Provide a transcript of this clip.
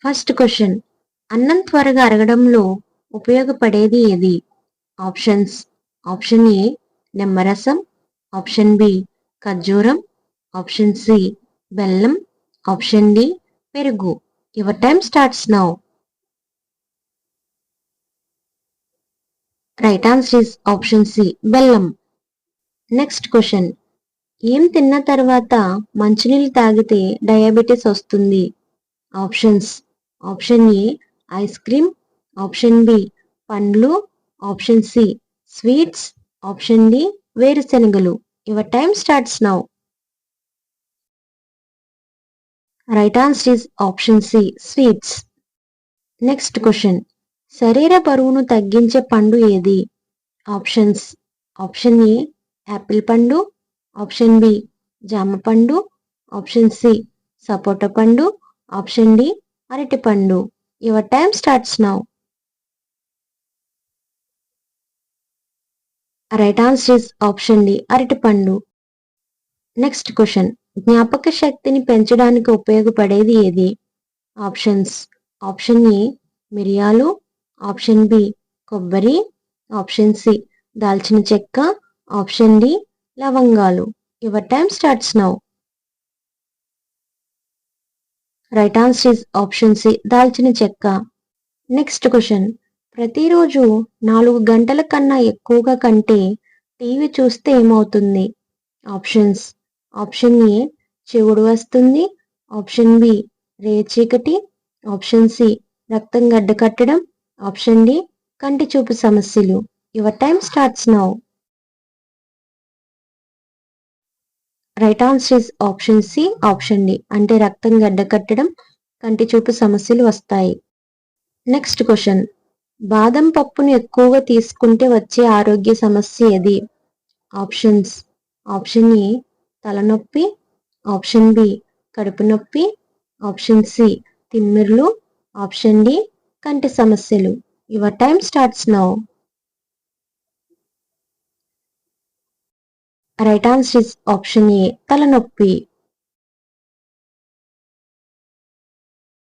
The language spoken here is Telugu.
ఫస్ట్ క్వశ్చన్, అన్నం త్వరగా అరగడంలో ఉపయోగపడేది ఏది? ఆప్షన్స్: ఆప్షన్ ఏ నిమ్మరసం, ఆప్షన్ బి ఖర్జూరం, ఆప్షన్ సి బెల్లం, ఆప్షన్ డి పెరుగు. Your time starts now. Right answer is option C బెల్లం. నెక్స్ట్ క్వశ్చన్, ఏం తిన్న తర్వాత మంచినీళ్ళు తాగితే డయాబెటీస్ వస్తుంది? Options: option A ice cream, option B పండ్లు, option C sweets, option D వేరుశెనగలు. Your time starts now. Right answer is option C sweets. Next question, శరీర బరువును తగ్గించే పండు ఏది? ఆప్షన్స్: ఆప్షన్ ఏ యాపిల్ పండు, ఆప్షన్ బి జామ పండు, ఆప్షన్ సి సపోటా పండు, ఆప్షన్ డి అరటి పండు. Your time starts now. Right answer is option D అరటి పండు. నెక్స్ట్ క్వశ్చన్, జ్ఞాపక శక్తిని పెంచడానికి ఉపయోగపడేది ఏది? ఆప్షన్స్: ఆప్షన్ ఏ మిరియాలు, ఆప్షన్ బి కొబ్బరి, ఆప్షన్ సి దాల్చిన చెక్క, ఆప్షన్ డి లవంగాలు. Your time starts now. Right answer is option C దాల్చిన చెక్క. నెక్స్ట్ క్వశ్చన్, ప్రతిరోజు 4 గంటల కన్నా ఎక్కువగా కంటే టీవీ చూస్తే ఏమవుతుంది? ఆప్షన్స్: ఆప్షన్ ఏ చెవుడు వస్తుంది, ఆప్షన్ బి రేచీకటి, ఆప్షన్ సి రక్తం గడ్డకట్టడం, ఆప్షన్ డి కంటి చూపు సమస్యలు. Your time starts now. Right answer is option C option D, అంటే రక్తం గడ్డకట్టడం, కంటి చూపు సమస్యలు వస్తాయి. నెక్స్ట్ క్వశ్చన్, బాదం పప్పును ఎక్కువగా తీసుకుంటే వచ్చే ఆరోగ్య సమస్య ఏది? ఆప్షన్స్: ఆప్షన్ ఏ తలనొప్పి, ఆప్షన్ బి కడుపు నొప్పి, ఆప్షన్ సి తిమ్మిర్లు, ఆప్షన్ డి కంటి సమస్యలు. Your time starts now. Right answer is option A తలనొప్పి.